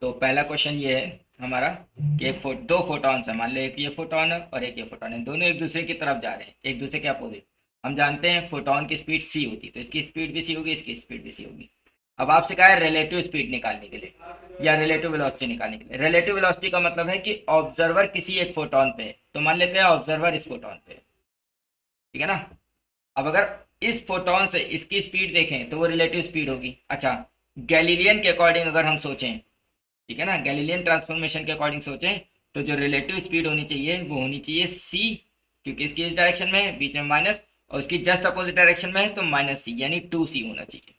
तो पहला क्वेश्चन ये है हमारा कि दो फोटॉन्स है, मान लो एक ये फोटॉन है और एक ये फोटॉन है, दोनों एक दूसरे की तरफ जा रहे हैं, एक दूसरे के अपोजिट। हम जानते हैं फोटॉन की स्पीड सी होती है, तो इसकी स्पीड भी सी होगी, इसकी स्पीड भी सी होगी। अब आपसे कहा है रिलेटिव स्पीड निकालने के लिए या रिलेटिव वेलोसिटी निकालने के लिए। रिलेटिव वेलोसिटी का मतलब है कि ऑब्जर्वर किसी एक फोटॉन पे है, तो मान लेते हैं ऑब्जर्वर इस फोटॉन पे है, ठीक है ना। अब अगर इस फोटोन से इसकी स्पीड देखें तो वो रिलेटिव स्पीड होगी। अच्छा, गैलीलियन के अकॉर्डिंग अगर हम सोचें, ठीक है ना, गैलीलियन ट्रांसफॉर्मेशन के अकॉर्डिंग सोचें, तो जो रिलेटिव स्पीड होनी चाहिए वो होनी चाहिए सी, क्योंकि इसकी इस डायरेक्शन में है, बीच में माइनस, और इसकी जस्ट अपोजिट डायरेक्शन में है तो माइनस सी, यानी टू सी होना चाहिए।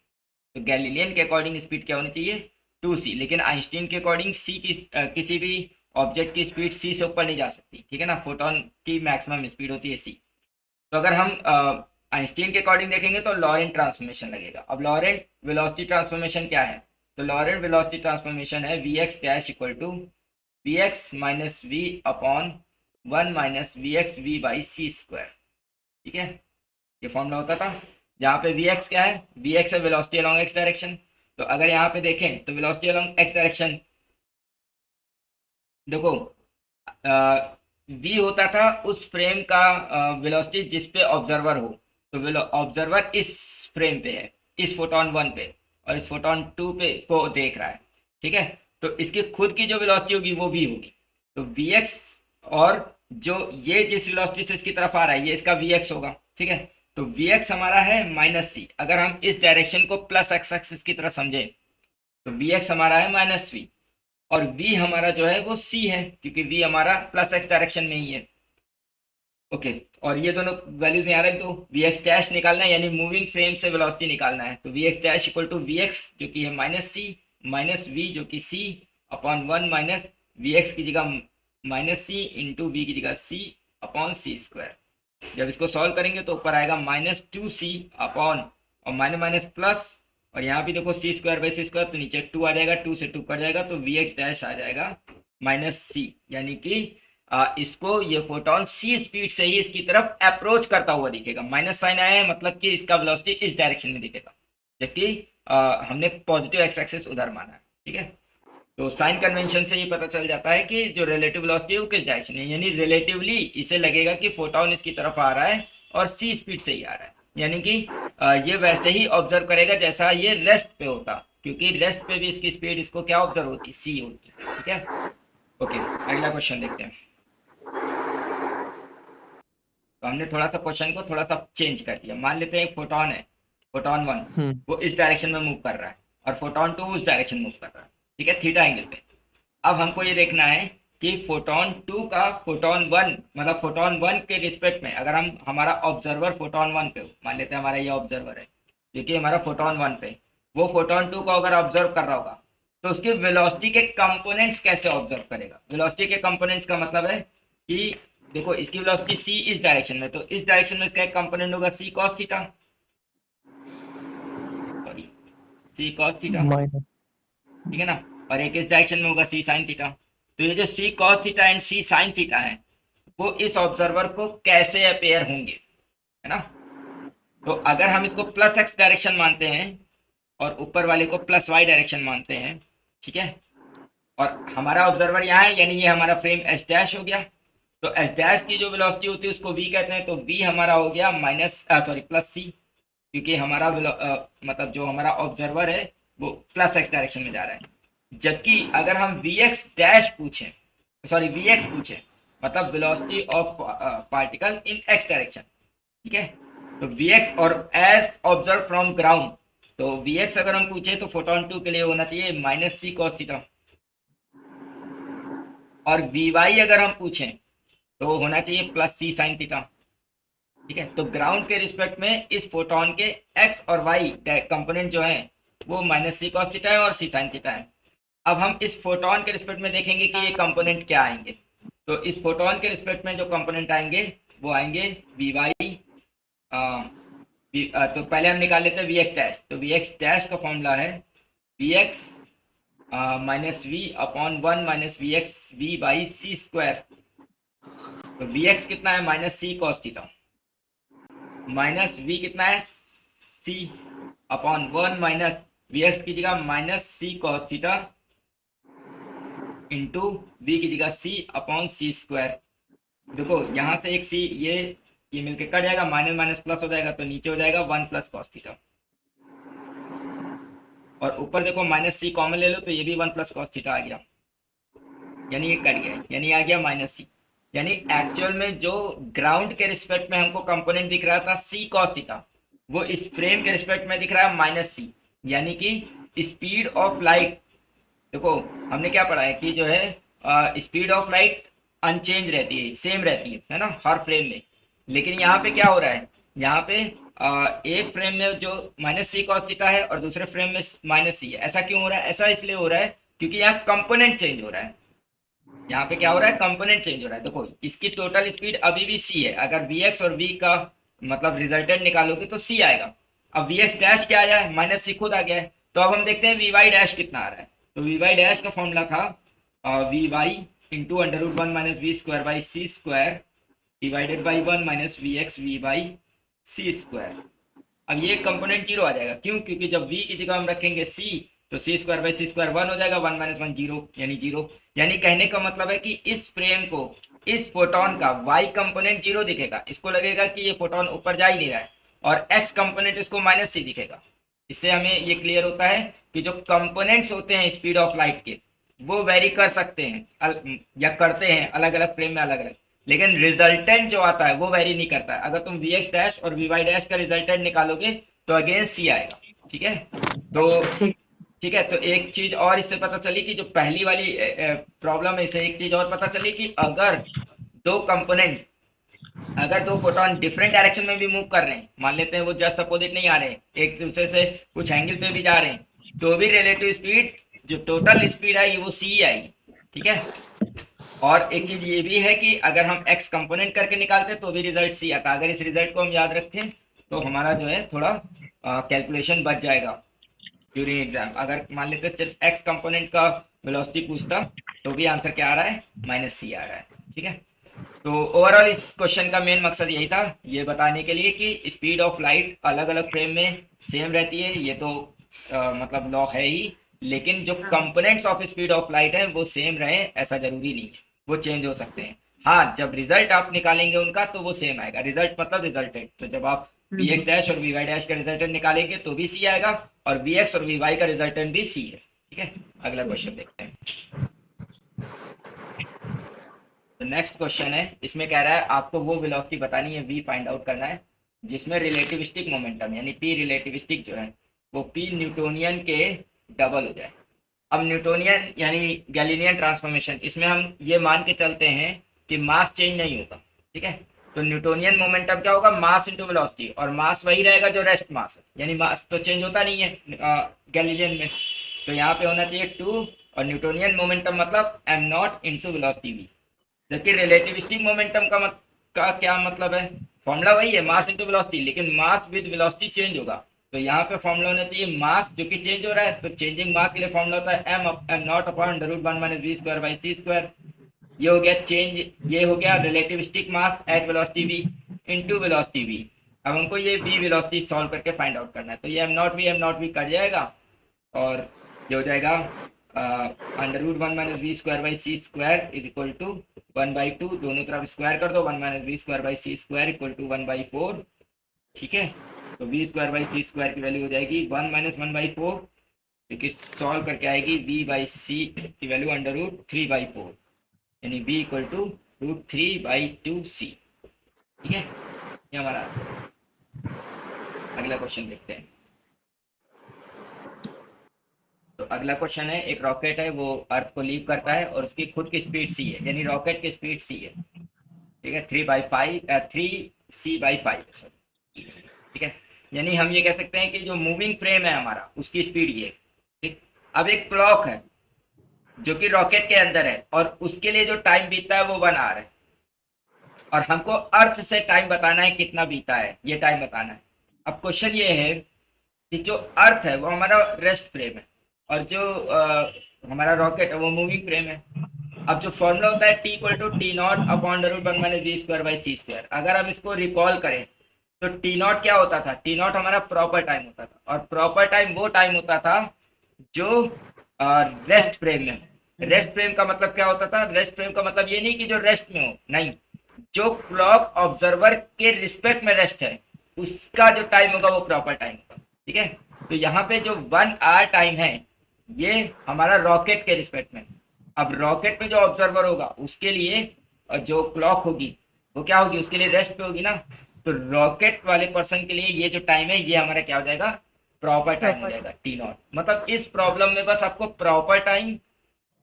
तो गैलीलियन के अकॉर्डिंग स्पीड क्या होनी चाहिए, टू सी। लेकिन आइंस्टीन के अकॉर्डिंग सी की किसी भी ऑब्जेक्ट की स्पीड सी से ऊपर नहीं जा सकती, ठीक है ना, फोटोन की मैक्सिमम स्पीड होती है सी। तो अगर हम आइंस्टीन के अकॉर्डिंग देखेंगे तो लॉरेंट ट्रांसफॉर्मेशन लगेगा। अब लॉरेंट वेलोसिटी ट्रांसफॉर्मेशन क्या है, तो लॉरेंट वेलोसिटी ट्रांसफॉर्मेशन है we x dash equal to v x minus we upon one minus we x we by C square, ठीक है। ये फॉर्मूला होता था जहाँ पे वी एक्स क्या है, वी एक्स है वेलोसिटी अलॉन्ग एक्स डायरेक्शन। तो अगर यहाँ पे देखें तो वेलोसिटी अलॉन्ग एक्स डायरेक्शन, देखो वी होता था उस फ्रेम का वेलोसिटी जिस पे ऑब्जर्वर हो। तो ऑब्जर्वर इस फ्रेम पे है, इस फोटोन वन पे, और इस फोटोन टू पे को देख रहा है, ठीक है। तो इसकी खुद की जो वेलोसिटी होगी वो वी होगी। तो वी एक्स, और जो ये जिस वेलोसिटी से इसकी तरफ आ रहा है ये इसका वी एक्स होगा, ठीक है। तो वी एक्स हमारा है माइनस सी। अगर हम इस डायरेक्शन को प्लस एक्स एक्सिस की तरफ समझे तो वी एक्स हमारा है माइनस वी, और v हमारा जो है वो c है, क्योंकि v हमारा प्लस x डायरेक्शन में ही है। ओके, और ये दोनों वैल्यूज यहाँ रख दो। वी एक्स डैश निकालना है, यानी मूविंग फ्रेम से वेलोसिटी निकालना है, तो we x dash equal to v x जो कि है माइनस सी, माइनस वी जो कि c upon one minus we x की जगह माइनस सी इंटू वी की जगह c अपॉन सी स्क्वायर। जब इसको सॉल्व करेंगे तो ऊपर आएगा माइनस टू सी अपॉन, और माइनस माइनस प्लस, और यहाँ भी देखो सी स्क्वायर बाई सी स्क्वायर, तो नीचे टू आ जाएगा, टू से टू कट जाएगा, तो वी एक्स डैश आ जाएगा माइनस सी। यानी कि इसको ये फोटोन सी स्पीड से ही इसकी तरफ अप्रोच करता हुआ दिखेगा। माइनस साइन आया है मतलब कि इसका वेलोसिटी इस डायरेक्शन में दिखेगा, जबकि हमने पॉजिटिव एक्स एक्सिस उधर माना है, ठीक है। तो साइन कन्वेंशन से ये पता चल जाता है कि जो रिलेटिव वेलोसिटी है वो किस डायरेक्शन में है, यानी रिलेटिवली इसे लगेगा कि फोटोन इसकी तरफ आ रहा है और सी स्पीड से ही आ रहा है। यानी कि ये वैसे ही ऑब्जर्व करेगा जैसा ये रेस्ट पे होता, क्योंकि रेस्ट पे भी इसकी स्पीड इसको क्या ऑब्जर्व होती, सी होती, ठीक है। ओके, अगला क्वेश्चन देखते हैं। तो हमने थोड़ा सा क्वेश्चन को थोड़ा सा चेंज कर दिया। मान लेते हैं एक फोटोन है, फोटोन वन, हम्म। वो इस डायरेक्शन में मूव कर रहा है और फोटोन टू उस डायरेक्शन में मूव कर रहा है, ठीक है, थीटा एंगल पे। अब हमको ये देखना है कि फोटोन टू का फोटोन वन, मतलब फोटोन वन के रिस्पेक्ट में, अगर हम हमारा ऑब्जर्वर फोटोन वन पे हो, मान लेते हैं हमारा ये ऑब्जर्वर है, क्योंकि हमारा फोटोन वन पे, वो फोटोन टू को अगर ऑब्जर्व कर रहा होगा तो उसकी वेलोसिटी के कंपोनेंट्स कैसे ऑब्जर्व करेगा। वेलोसिटी के कंपोनेंट्स का मतलब है कि देखो इसकी वेलोसिटी सी इस डायरेक्शन में, तो इस डायरेक्शन में इसका एक कंपोनेंट होगा सी कॉस थीटा, सॉरी, सी कॉस थीटा, माइनस। ठीक है ना, और एक इस डायरेक्शन में होगा सी साइन थीटा। तो ये जो C cos theta and C sine theta है वो इस ऑब्जर्वर को कैसे अपेयर होंगे, है ना। तो अगर हम इसको प्लस एक्स डायरेक्शन मानते हैं और ऊपर वाले को प्लस वाई डायरेक्शन मानते हैं, ठीक है, और हमारा ऑब्जर्वर यहाँ है, यानी ये हमारा फ्रेम एच डैश हो गया। तो एच डैश की जो वेलोसिटी होती है उसको वी कहते हैं, तो वी हमारा हो गया माइनस सॉरी प्लस सी, क्योंकि हमारा मतलब जो हमारा ऑब्जर्वर है वो प्लस एक्स डायरेक्शन में जा रहा है। जबकि अगर हम वी एक्स डैश पूछें, सॉरी वी एक्स पूछें, मतलब velocity of particle in x direction, ठीक है, तो वी एक्स और एज ऑब्जर्व फ्रॉम ग्राउंड, तो वी एक्स अगर हम पूछे तो फोटोन टू के लिए होना चाहिए माइनस सी कॉस थीटा, और वी वाई अगर हम पूछें तो होना चाहिए प्लस सी साइन थीटा, ठीक है। तो ग्राउंड के रिस्पेक्ट में इस फोटोन के एक्स और वाई कंपोनेंट जो है वो माइनस सी कॉस थीटा है और सी साइन थीटा है। अब हम इस फोटोन के रिस्पेक्ट में देखेंगे कि ये कंपोनेंट क्या आएंगे। तो इस फोटोन के रिस्पेक्ट में जो कंपोनेंट आएंगे वो आएंगे वी वाई, तो पहले हम निकाल लेते हैं वी एक्स डैश। तो वी एक्स डैश का फॉर्मूला है we x minus we upon one minus we x we by C square. तो वी एक्स कितना है minus C cos theta, minus V कितना है C upon one minus we x की जगह minus C cos theta into V की जगह सी upon सी square. देखो यहाँ से एक सी, ये मिलके कट जाएगा, माइनस माइनस प्लस हो जाएगा, तो नीचे हो जाएगा 1 प्लस कॉस थीटा। और ऊपर देखो माइनस सी कॉमन ले लो तो ये भी 1 प्लस कॉस थीटा आ गया, यानी ये कट गया, यानी आ गया माइनस सी। यानी एक्चुअल में जो ग्राउंड के रिस्पेक्ट में हमको कंपोनेंट दिख रहा था सी कॉस थीटा, वो इस फ्रेम के रिस्पेक्ट में दिख रहा है माइनस सी। यानी कि स्पीड ऑफ लाइट, देखो हमने क्या पढ़ा है कि जो है स्पीड ऑफ लाइट अनचेंज रहती है, सेम रहती है ना, हर फ्रेम में। लेकिन यहाँ पे क्या हो रहा है, यहाँ पे एक फ्रेम में जो माइनस सी कॉस थीटा है और दूसरे फ्रेम में माइनस सी है। ऐसा क्यों हो रहा है? ऐसा इसलिए हो रहा है क्योंकि यहाँ कंपोनेंट चेंज हो रहा है। यहाँ पे क्या हो रहा है? कंपोनेंट चेंज हो रहा है। देखो इसकी टोटल स्पीड अभी भी सी है, अगर वी एक्स और वी का मतलब रिजल्टेंट निकालोगे तो सी आएगा। अब वी एक्स डैश क्या आया है? माइनस सी खुद आ गया है। तो अब हम देखते हैं वी वाई डैश कितना आ रहा है। तो वी वाई डैश का फॉर्मूला था v y into under root 1 minus v square by C square divided by 1 minus we x we by C square. अब ये कंपोनेंट जीरो आ जाएगा, क्यों? क्योंकि जब v की जगह हम रखेंगे c, तो सी स्क्वायर बाई सी स्क्वायर 1 हो जाएगा, 1 माइनस 1 जीरो, यानी जीरो। यानी कहने का मतलब है कि इस फ्रेम को, इस फोटोन का y कंपोनेंट जीरो दिखेगा, इसको लगेगा कि ये फोटोन ऊपर जा ही नहीं रहा है, और x कंपोनेंट इसको माइनस सी दिखेगा। इससे हमें ये क्लियर होता है कि जो कंपोनेंट्स होते हैं स्पीड ऑफ लाइट के, वो वेरी कर सकते हैं या करते हैं अलग अलग फ्रेम में अलग अलग, लेकिन रिजल्टेंट जो आता है वो वेरी नहीं करता है। अगर तुम वी एक्स डैश और वी वाई डैश का रिजल्टेंट निकालोगे तो अगेन सी आएगा। ठीक है, तो ठीक है, तो एक चीज और इससे पता चली कि जो पहली वाली प्रॉब्लम है, इससे एक चीज और पता चली कि अगर दो कंपोनेंट, अगर दो फोटोन डिफरेंट डायरेक्शन में भी मूव कर रहे हैं, मान लेते हैं वो जस्ट अपोजिट नहीं आ रहे हैं, एक दूसरे से कुछ एंगल पे भी जा रहे हैं, तो भी रिलेटिव स्पीड, जो टोटल स्पीड आएगी वो सी आएगी। ठीक है, और एक चीज ये भी है कि अगर हम x कंपोनेंट करके निकालते तो भी रिजल्ट सी आता। अगर इस रिजल्ट को हम याद रखें तो हमारा जो है थोड़ा कैलकुलेशन बच जाएगा ड्यूरिंग एग्जाम। अगर मान लेते सिर्फ x कंपोनेंट का वेलोसिटी पूछता तो भी आंसर क्या आ रहा है? माइनस सी आ रहा है। ठीक है, तो ओवरऑल इस क्वेश्चन का मेन मकसद यही था, ये बताने के लिए कि स्पीड ऑफ लाइट अलग अलग फ्रेम में सेम रहती है, ये तो मतलब लॉ है ही, लेकिन जो components of speed of light है वो सेम रहे ऐसा जरूरी नहीं है, वो चेंज हो सकते हैं। हाँ, जब रिजल्ट आप निकालेंगे उनका तो वो सेम आएगा। रिजल्ट मतलब रिजल्टेंट, तो जब आप वी एक्स डैश और वी वाई डैश का रिजल्टेंट निकालेंगे तो भी सी आएगा, और वी एक्स और वी वाई का रिजल्टेंट भी सी है। ठीक है, अगला क्वेश्चन देखते हैं। तो नेक्स्ट क्वेश्चन है, इसमें कह रहा है आपको वो वेलोसिटी बतानी है, v फाइंड आउट करना है, जिसमें रिलेटिविस्टिक मोमेंटम यानी p रिलेटिविस्टिक जो है वो p न्यूटोनियन के डबल हो जाए। अब न्यूटोनियन यानी गैलीलियन ट्रांसफॉर्मेशन, इसमें हम ये मान के चलते हैं कि मास चेंज नहीं होगा। ठीक है, तो न्यूटोनियन मोमेंटम क्या होगा? मास इंटू वेलोसिटी, और मास वही रहेगा जो रेस्ट मास है, यानी मास तो चेंज होता नहीं है गैलीलियन में। तो यहाँ पे होना चाहिए 2, और न्यूटोनियन मोमेंटम मतलब am not into velocity v। जबकि रिलेटिविस्टिक मोमेंटम का क्या मतलब है? फॉर्मूला वही है, मास इंटू वेलोसिटी, लेकिन मास विद वेलोसिटी चेंज होगा। तो यहाँ पे फॉर्मूला होना चाहिए मास जो कि चेंज हो रहा है, तो चेंजिंग मास के लिए फॉर्मूला होता है m not upon under root 1 minus v square by C square. ये हो गया चेंज, ये हो गया relativistic mass at velocity v into velocity v. अब हमको ये वी वेलोसिटी सॉल्व करके फाइंड आउट करना है। तो ये एम नॉट वी कट जाएगा, और ये हो जाएगा under root 1 minus v square by C square is equal to 1/2, दोनों तरफ स्क्वायर कर दो, 1 minus v square by C square equal to 1/4। ठीक है, तो v square by C square की वैल्यू हो जाएगी 1 माइनस 1/4, क्योंकि सॉल्व करके आएगी वी बाई सी की वैल्यू अंडर रूट 3/4, यानी we equal to root 3/2c। ठीक है, ये हमारा आंसर। अगला क्वेश्चन देखते हैं। तो अगला क्वेश्चन है, एक रॉकेट है वो अर्थ को लीव करता है और उसकी खुद की स्पीड सी है, यानी रॉकेट की स्पीड सी है। ठीक है, 3c/5। ठीक है, यानी हम ये कह सकते हैं कि जो मूविंग फ्रेम है हमारा उसकी स्पीड ये। ठीक, अब एक क्लॉक है जो कि रॉकेट के अंदर है, और उसके लिए जो टाइम बीतता है वो 1 आवर है, और हमको अर्थ से टाइम बताना है कितना बीता है, ये टाइम बताना है। अब क्वेश्चन ये है कि जो अर्थ है वो हमारा रेस्ट फ्रेम है, और जो हमारा रॉकेट है वो मूविंग फ्रेम है। अब जो फॉर्मूला होता है t equal to t not upon root 1 minus v square by C square, अगर हम इसको रिकॉल करें तो टी नॉट क्या होता था? टी नॉट हमारा प्रॉपर टाइम होता था, और प्रॉपर टाइम वो टाइम होता था जो रेस्ट फ्रेम में, रेस्ट फ्रेम का मतलब क्या होता था? रेस्ट फ्रेम का मतलब ये नहीं कि जो रेस्ट में हो, नहीं, जो क्लॉक ऑब्जर्वर के रिस्पेक्ट में रेस्ट है उसका जो टाइम होगा वो प्रॉपर टाइम होगा। ठीक है, तो यहाँ पे जो 1 आवर टाइम है ये हमारा रॉकेट के रिस्पेक्ट में। अब रॉकेट में जो ऑब्जर्वर होगा उसके लिए जो क्लॉक होगी वो क्या होगी, उसके लिए रेस्ट पे होगी ना। तो रॉकेट वाले पर्सन के लिए ये जो टाइम है ये हमारा क्या हो जाएगा, प्रॉपर टाइम हो प्रॉपर। जाएगा, T0। मतलब इस प्रॉब्लम में बस आपको प्रॉपर टाइम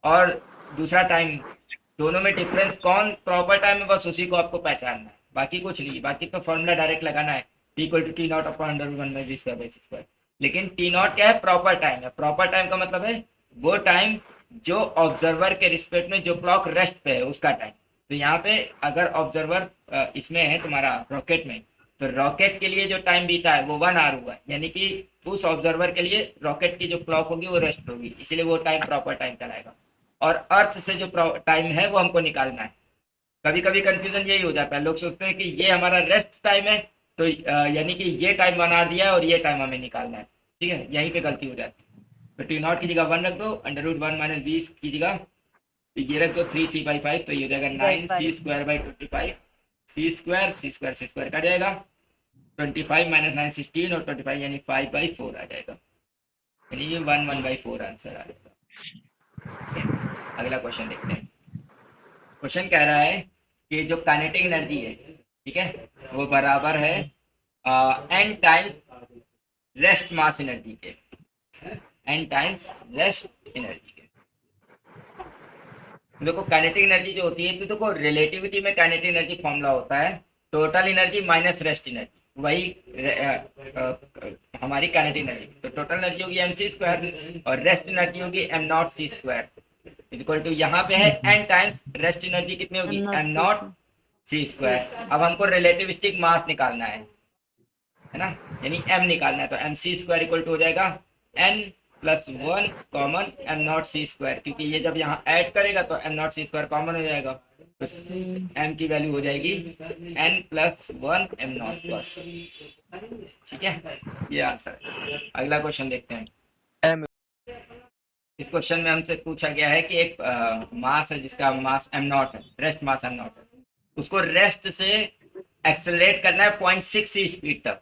और दूसरा टाइम, दोनों में डिफरेंस कौन प्रॉपर टाइम है बस उसी को आपको पहचानना है, बाकी कुछ नहीं। बाकी तो फॉर्मूला डायरेक्ट लगाना है, T=T0/√1/v²/c²। लेकिन T0 क्या है, प्रॉपर टाइम है। प्रॉपर टाइम का मतलब है वो टाइम जो ऑब्जर्वर के रिस्पेक्ट में जो क्लॉक रेस्ट पे है उसका टाइम। तो यहाँ पे अगर ऑब्जर्वर इसमें है तुम्हारा रॉकेट में, तो रॉकेट के लिए जो टाइम बीता है वो 1 आवर हुआ है, यानी कि उस ऑब्जर्वर के लिए रॉकेट की जो क्लॉक होगी वो रेस्ट होगी, इसीलिए वो टाइम प्रॉपर टाइम कहलाएगा। और अर्थ से जो टाइम है वो हमको निकालना है। कभी कभी कंफ्यूजन यही हो जाता है, लोग सोचते हैं कि ये हमारा रेस्ट टाइम है तो यानी कि ये टाइम बना दिया है और ये टाइम हमें निकालना है। ठीक है, यहीं पे गलती हो जाती है। तो T0 की जगह 1 रख दो, √1 - 20 की जगह तो ये रख दो 3c/5, तो ये हो जाएगा 9c²/25। सी स्क्वायर कट जाएगा, 25 - 9 16, और 25 यानी 5/4 आ जाएगा, यानी ये 1/4 आंसर आ जाएगा। अगला क्वेश्चन देखते हैं। क्वेश्चन कह रहा है कि जो काइनेटिक एनर्जी है, ठीक है, वो बराबर है n times rest mass energy के, n टाइम्स रेस्ट एनर्जी के। देखो काइनेटिक एनर्जी जो होती है, तो देखो रिलेटिविटी में काइनेटिक एनर्जी फॉर्मूला होता है total energy minus rest energy, वही हमारी काइनेटिक एनर्जी। तो टोटल एनर्जी होगी mc² और रेस्ट एनर्जी होगी m0c², इक्वल टू यहाँ पे है n टाइम्स रेस्ट एनर्जी कितनी होगी, m0c²। अब हमको रिलेटिविस्टिक मास निकालना है ना, यानी m निकालना है, तो mc² इक्वल टू हो जाएगा n+1 कॉमन m0c², क्योंकि ये जब यहाँ ऐड करेगा तो m0c² कॉमन हो जाएगा, तो m की वैल्यू हो जाएगी n+1 m0 ठीक है, ये आंसर है। अगला क्वेश्चन देखते हैं। एम इस क्वेश्चन में हमसे पूछा गया है कि एक मास है जिसका मास m0 है, रेस्ट मास m0 है, उसको रेस्ट से एक्सेलरेट करना है 0.6 स्पीड तक,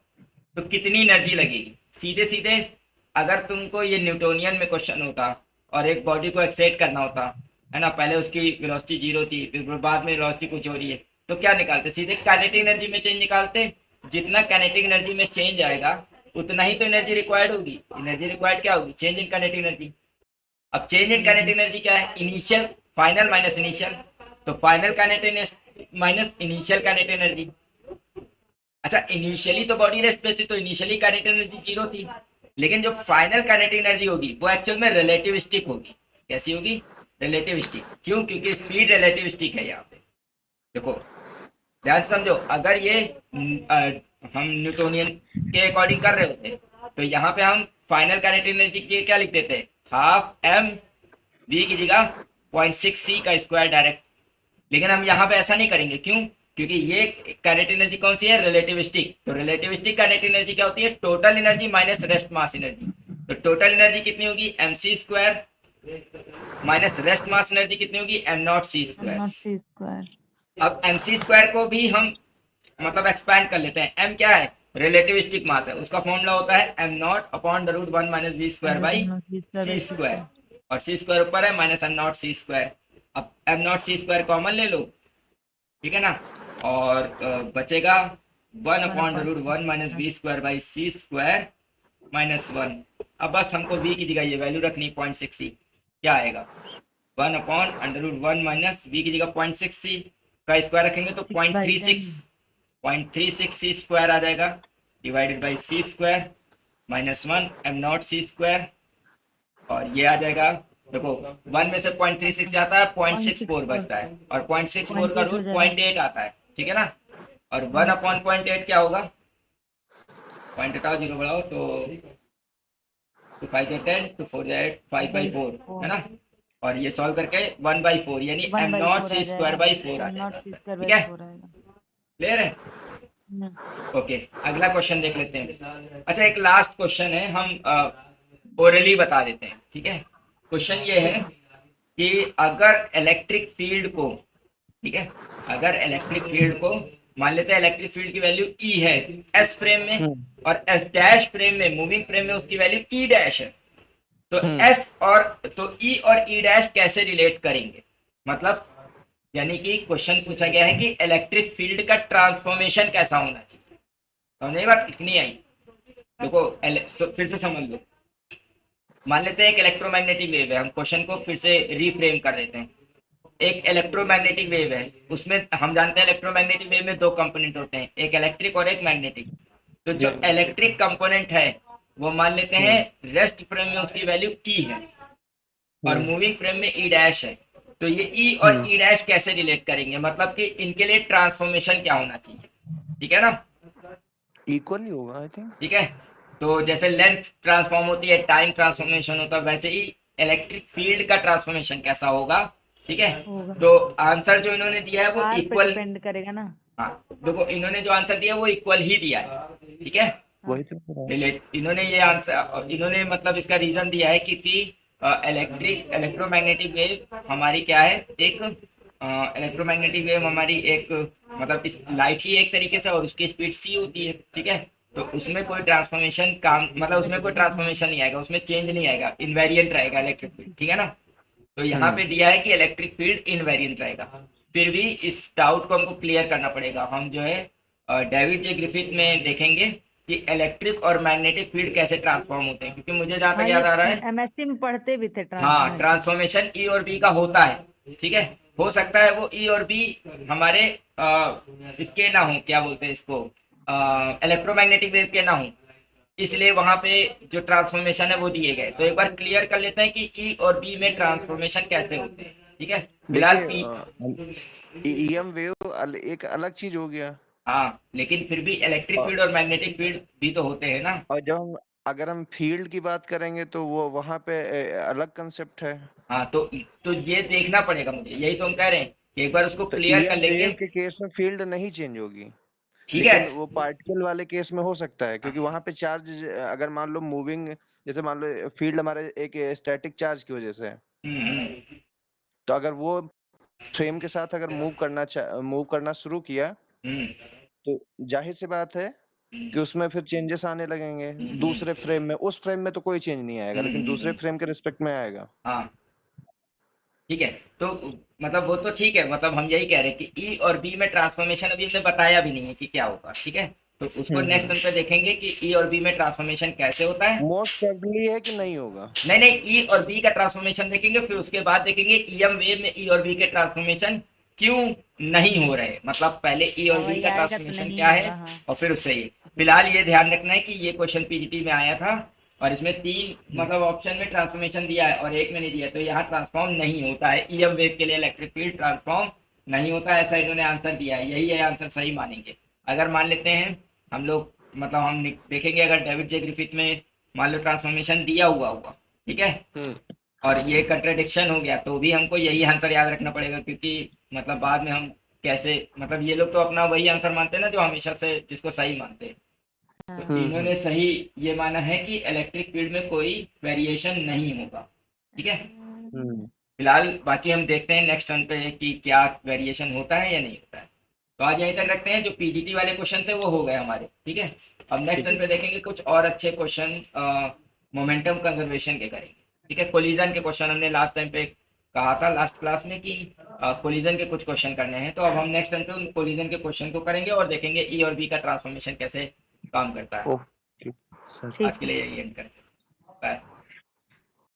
तो कितनी एनर्जी लगेगी? सीधे सीधे अगर तुमको ये न्यूटोनियन में क्वेश्चन होता और एक बॉडी को एक्सेट करना होता है ना, पहले उसकी वेलोसिटी 0 थी, फिर बाद में वेलोसिटी कुछ हो रही है, तो क्या निकालते? सीधे काइनेटिक एनर्जी में चेंज निकालते। जितना काइनेटिक एनर्जी में चेंज आएगा उतना ही तो एनर्जी रिक्वायर्ड होगी। एनर्जी रिक्वायर्ड क्या होगी? Change in kinetic energy. अब चेंज इन काइनेटिक एनर्जी क्या है? इनिशियल, फाइनल माइनस इनिशियल, तो final kinetic energy minus initial kinetic energy. अच्छा, इनिशियली तो बॉडी रेस्ट पे थी तो इनिशियली काइनेटिक एनर्जी 0 थी, लेकिन जो फाइनल काइनेटिक एनर्जी होगी वो एक्चुअल में रिलेटिविस्टिक होगी। कैसी होगी? रिलेटिविस्टिक। क्यों? क्योंकि स्पीड रिलेटिविस्टिक है यहाँ पे। देखो ध्यान से समझो, अगर ये हम न्यूटोनियन के अकॉर्डिंग कर रहे होते तो यहाँ पे हम फाइनल काइनेटिक एनर्जी के क्या लिख देते? हाफ m v की जगह 0.6c² डायरेक्ट। लेकिन हम यहाँ पे ऐसा नहीं करेंगे, क्यों? क्योंकि ये काइनेटिक एनर्जी कौन सी है? रिलेटिविस्टिक। तो रिलेटिविस्टिक काइनेटिक एनर्जी क्या होती है? Total energy minus rest mass energy. तो टोटल एनर्जी कितनी होगी? mc² minus rest mass energy कितनी होगी? m0c²। अब mc² को भी हम मतलब एक्सपैंड कर लेते हैं। m क्या है? रिलेटिविस्टिक मास है, उसका फॉर्मूला होता है m0/√1 - v²/c², और c² ऊपर है माइनस m0c²। अब m0c² कॉमन ले लो, ठीक है ना, और बचेगा 1/√1 - v²/c² -1। अब बस हमको v की जगह ये वैल्यू रखनी 0.6c। क्या आएगा? 1/√1 - v की जगह 0.6c का स्क्वायर रखेंगे तो 0.36c² आ जाएगा, डिवाइडेड बाई c² -1 m0c², और ये आ जाएगा। देखो 1 में से 0.36 जाता है, 0.64 बचता है, और 0.64 का रूट 0.8 आता है, ठीक है ना। और 1/0.8 क्या होगा? पॉइंट हटाओ, 0 बढ़ाओ, तो 2 5 10, 2 4 8, 5/4 है ना। और ये सॉल्व करके 1/4 यानी m0c²/4 आ जाएगा, ठीक है, क्लियर है? ओके, अगला क्वेश्चन देख लेते हैं। अच्छा, एक लास्ट क्वेश्चन है, हम ओरली बता देते हैं, ठीक है। क्वेश्चन ये है कि अगर इलेक्ट्रिक फील्ड को, ठीक है, अगर इलेक्ट्रिक फील्ड को मान लेते हैं इलेक्ट्रिक फील्ड की वैल्यू ई है एस फ्रेम में, हम्म। और एस डैश फ्रेम में, मूविंग फ्रेम में उसकी वैल्यू ई डैश है, तो हम्म। एस और तो ई और ई डैश कैसे रिलेट करेंगे, मतलब यानी कि क्वेश्चन पूछा गया है कि इलेक्ट्रिक फील्ड का ट्रांसफॉर्मेशन कैसा होना चाहिए। समझे बात कितनी आई? देखो फिर से समझ लो, मान लेते हैं एक इलेक्ट्रोमैग्नेटिक वेव है, हम क्वेश्चन को फिर से रीफ्रेम कर देते हैं। एक इलेक्ट्रोमैग्नेटिक वेव है, उसमें हम जानते हैं इलेक्ट्रोमैग्नेटिक वेव में दो कंपोनेंट होते हैं, एक इलेक्ट्रिक और एक मैग्नेटिक। तो जो यस। इलेक्ट्रिक कंपोनेंट है वो मान लेते हैं हम्म। रेस्ट फ्रेम में उसकी वैल्यू ई है, और हम्म। मूविंग फ्रेम में ई डैश है। तो ये ई और हम्म। ई डैश कैसे रिलेट करेंगे, मतलब कि इनके लिए ट्रांसफॉर्मेशन क्या होना चाहिए, ठीक है ना? इक्वल ही होगा आई थिंक। ठीक है, तो जैसे लेंथ ट्रांसफॉर्म होती है, टाइम ट्रांसफॉर्मेशन होता है, वैसे ही इलेक्ट्रिक फील्ड का ट्रांसफॉर्मेशन कैसा होगा, ठीक है? होगा। तो आंसर जो इन्होंने दिया है वो आर पे इक्वल, डिपेंड करेगा ना। हाँ, देखो इन्होंने जो आंसर दिया है वो इक्वल ही दिया है, ठीक है? हाँ। वही तो कह रहा हूँ। रिलेट इन्होंने ये आंसर, इन्होंने मतलब इसका रीजन दिया है क्योंकि इलेक्ट्रोमैग्नेटिक वेव हमारी क्या है, एक इलेक्ट्रोमैग्नेटिक वेव हमारी एक, मतलब इस लाइट ही एक तरीके से, और उसकी स्पीड सी होती है, ठीक है? तो उसमें कोई ट्रांसफॉर्मेशन काम, मतलब उसमें कोई ट्रांसफॉर्मेशन नहीं आएगा, उसमें चेंज नहीं आएगा, इनवेरिएंट रहेगा इलेक्ट्रिक फील्ड, ठीक है ना? तो यहाँ पे हम्म। दिया है कि इलेक्ट्रिक फील्ड इनवेरिएंट रहेगा। फिर भी इस डाउट को हमको क्लियर करना पड़ेगा, हम जो है डेविड जे ग्रिफिथ में देखेंगे कि इलेक्ट्रिक और मैग्नेटिक फील्ड कैसे ट्रांसफॉर्म होते हैं, क्योंकि मुझे जहां तक हाँ, याद ये आ रहा है, एमएससी में पढ़ते भी थे हाँ, ट्रांसफॉर्मेशन। ट्रांसफॉर्मेशन ई और बी का होता है, ठीक है? हो सकता है वो ई और बी हमारे इसके ना हो, क्या बोलते हैं इसको, इलेक्ट्रोमैग्नेटिक वेव के ना हो, इसलिए वहां पे जो ट्रांसफॉर्मेशन है वो दिए गए। तो एक बार क्लियर कर लेते हैं कि ई और बी में ट्रांसफॉर्मेशन कैसे होते हैं, ठीक है? फिलहाल देखिए पी, ईएम वेव एक अलग चीज हो गया। हाँ, लेकिन फिर भी इलेक्ट्रिक और फील्ड और मैग्नेटिक फील्ड भी तो होते हैं ना। और जब हम अगर हम फील्ड की बात करेंगे तो वो वहां पे अलग कंसेप्ट है। हाँ, तो ये देखना पड़ेगा मुझे, यही तो हम कह रहे हैं कि एक बार उसको तो क्लियर कर ईएम लेंगे। वेव के केस में फील्ड नहीं चेंज होगी, ठीक है। लेकिन वो पार्टिकल वाले केस में हो सकता है, क्योंकि वहां पे चार्ज अगर मान लो मूविंग, जैसे मान लो फील्ड हमारे एक स्टैटिक चार्ज की वजह से है, हम्म। तो अगर वो फ्रेम के साथ अगर मूव करना शुरू किया, हम्म। तो जाहिर सी बात है कि उसमें फिर चेंजेस आने लगेंगे। दूसरे फ्रेम में, उस फ्रेम में तो कोई चेंज नहीं आएगा, लेकिन दूसरे हम्म। फ्रेम के रिस्पेक्ट में आएगा। हाँ, ठीक है। तो मतलब वो तो ठीक है, मतलब हम यही कह रहे हैं कि ई और बी में ट्रांसफॉर्मेशन अभी हमने बताया भी नहीं है कि क्या होगा, ठीक है? तो उसको नेक्स्ट हम्म। टर्म पे देखेंगे कि ई और बी में ट्रांसफॉर्मेशन कैसे होता है। मोस्ट प्रोबेबली है कि नहीं होगा। नहीं नहीं, ई और बी का ट्रांसफॉर्मेशन देखेंगे, फिर उसके बाद देखेंगे ईएम वेव में ई और बी के ट्रांसफॉर्मेशन क्यों नहीं हो रहे, मतलब पहले ई और हाँ, बी वही का आएगा तो ट्रांसफॉर्मेशन नहीं क्या है, होगा। हाँ। और फिर उससे ये। फिलहाल ये ध्यान रखना है कि ये क्वेश्चन पीजीटी में आया था, और इसमें तीन मतलब ऑप्शन में ट्रांसफॉर्मेशन दिया है और एक में नहीं दिया, तो यहाँ ट्रांसफॉर्म नहीं होता है, ईएम वेव के लिए इलेक्ट्रिक फील्ड ट्रांसफॉर्म नहीं होता है, ऐसा इन्होंने आंसर दिया है, यही है आंसर, सही मानेंगे। अगर मान लेते हैं हम लोग, मतलब हम देखेंगे अगर डेविड जे ग्रिफिथ में मान लो ट्रांसफॉर्मेशन दिया हुआ होगा, ठीक है, हम्म। और ये कंट्रडिक्शन हो गया, तो भी हमको यही आंसर याद रखना पड़ेगा, क्योंकि मतलब बाद में हम कैसे, मतलब ये लोग तो अपना वही आंसर मानते हैं ना जो हमेशा से जिसको सही मानते हैं। तो हाँ। इन्होंने सही ये माना है कि इलेक्ट्रिक फील्ड में कोई वेरिएशन नहीं होगा, ठीक है? हम्म। फिलहाल बाकी हम देखते हैं नेक्स्ट टर्न पे कि क्या वेरिएशन होता है या नहीं होता है। तो आज यहीं तक रखते हैं, जो पीजीटी वाले क्वेश्चन थे वो हो गए हमारे, ठीक है? अब नेक्स्ट ठीक टर्न है। पे देखेंगे कुछ और अच्छे क्वेश्चन मोमेंटम कंजर्वेशन के करेंगे, ठीक है? कोलिजन के क्वेश्चन हमने लास्ट टाइम पे कहा था लास्ट क्लास में कि कोलिजन के कुछ क्वेश्चन करने हैं, तो अब हम नेक्स्ट टाइम पे उन कोलिजन के क्वेश्चन को करेंगे और देखेंगे ई और बी का ट्रांसफॉर्मेशन कैसे काम करता है। Okay sir. आज ठीक के है। लिए यही एंड करते हैं।